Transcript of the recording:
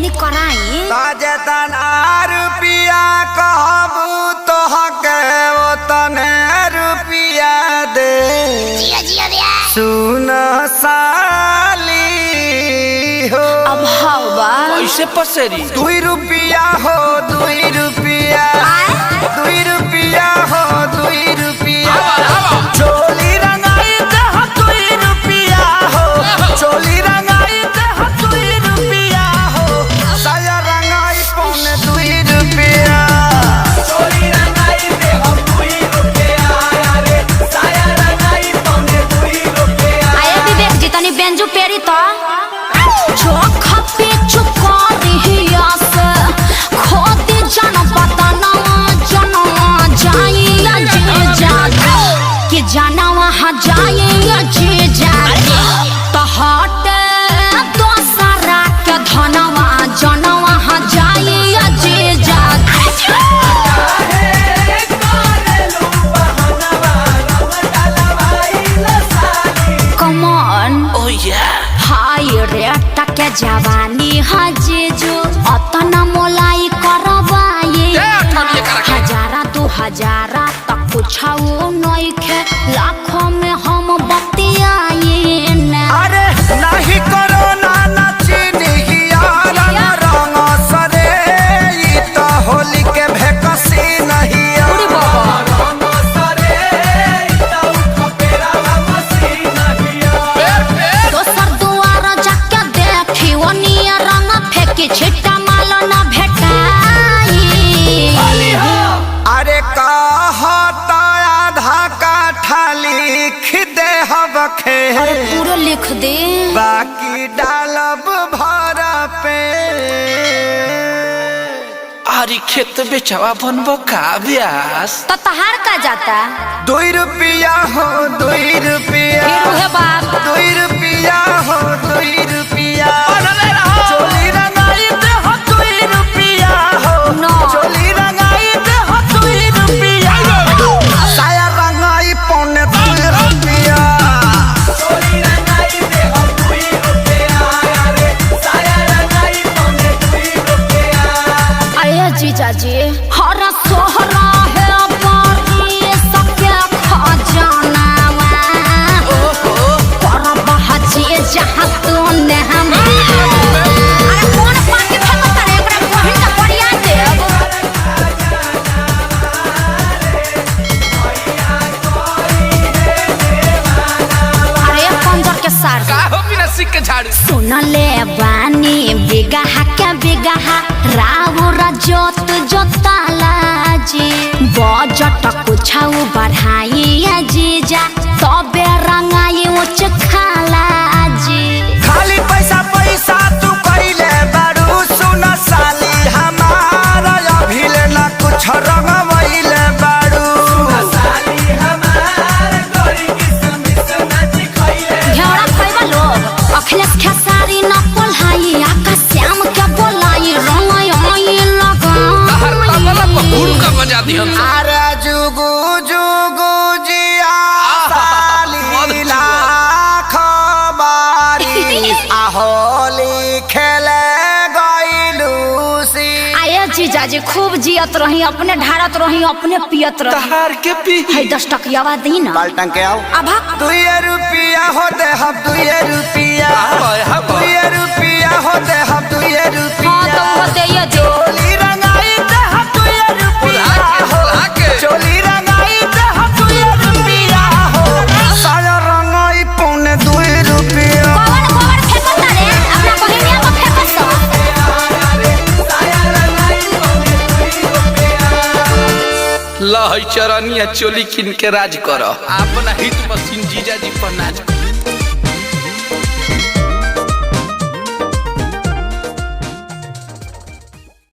तनी कराई ताजे तना रुपिया कहबू तो हके वो तने रुपिया दे जिया जिया रे सुन साली हो अब हवा कैसे पसेरी 2 रुपिया हो 2 रुपिया 2 रुपिया हो 2 रुपिया चोली रंगाई दे 2 रुपिया हो चोली रंगाई दे 2 रुपिया हो साया रंगाई पौने 2 रुपिया चोली रंगाई दे 2 रुपिया रे साया रंगाई पौने 2 रुपिया आए विवेक जी तनी बेंजू पेरी तो जो खपे चुका रहिया से खोदे जाना पता ना जाना जाइया जे जागे कि जाना वहाँ जाइया जे जागे तो हटे दोसरा के धनवा जाना वहाँ जाइया जे जागे Come on Oh yeah हाय रे टके जवानी हजेजो अतना मोलाई करवाए हजारा 2000 तक कुछाओ नइखे लाखों में हम बतियाए ना अरे नहीं करो ना नचनिया रंग सरे ई तो होली के भेकसी नहीं रंग सरे ई तो खपेरा मसी नहीं दोसर दुआर जाके देखी ओनिया रंग फेंकी छिट्टा माल ना भेटाई अरे कहता आधा काठा लिख दे हबखे अरे पूरा लिख दे बाकी डालब भर पे आरी खेत बेचवा बनबो का ब्यास तो तहार का जाता 2 रुपिया हो 2 रुपिया फिर उहे बाप 2 रुपिया हो 2 रुपिया चोली रंगाई दे हो 2 रुपिया हो नो। चोली रंगाई दे हो 2 रुपिया साया रंगाई पौने 2 रुपिया चोली रंगाई दे हो 2 रुपिया रे साया रंगाई पौने 2 रुपिया आया जीजा जी हर सोहरा है बारी सबके खजाना पर बहजी जहाँ तूने हम अरे कौन पार्टी फेंकता रे एकरा बहिन का बढ़िया देव अरे पंजर के सार का हो बिना सिक के झाड़ू सुन ले बानी बिगहा के बिगहा राउर जोत जोताला जी बजट कुछाऊ बढ़ाई जीजा तबे रंगाई उच खाला जी खाली पैसा पैसा तू कइले बारू सुन साली हमारा अभिले ना कुछ रंगवइले बारू साली हमार गोरी किसमिस नाच खइले घेरा खइबा लोग अखिलेश खेसारी न पोल्हाई आकाश श्याम के बोलाई रंगाई आई हर तबला बहुल का लगा बजा दिहन अरे जुगु जुगु जिया साली लाख बारी होली खेले गइलूसी आये जीजा जी खूब जियत रही अपने ढारत रही अपने पियत रही तहार के पी है 10 टकियावा दी ना बाल्टन के आओ अब 2 रुपिया हो दे हम 2 रुपिया हाँ भाई 2 रुपिया हो दे हम 2 हाँ रुपिया तो वो दे ये दे चोली रंगाई दे हम 2 रुपिया हो चोली रंगाई दे हम 2 रुपिया हो साया रंगाई पौने 2 रुपिया गोबर गोबर फेंकता रे अपना बहिनिया को फेंकस लहई चरनिया चोली किन के राज कर अपना हित मशीन जीजा जी पर नाच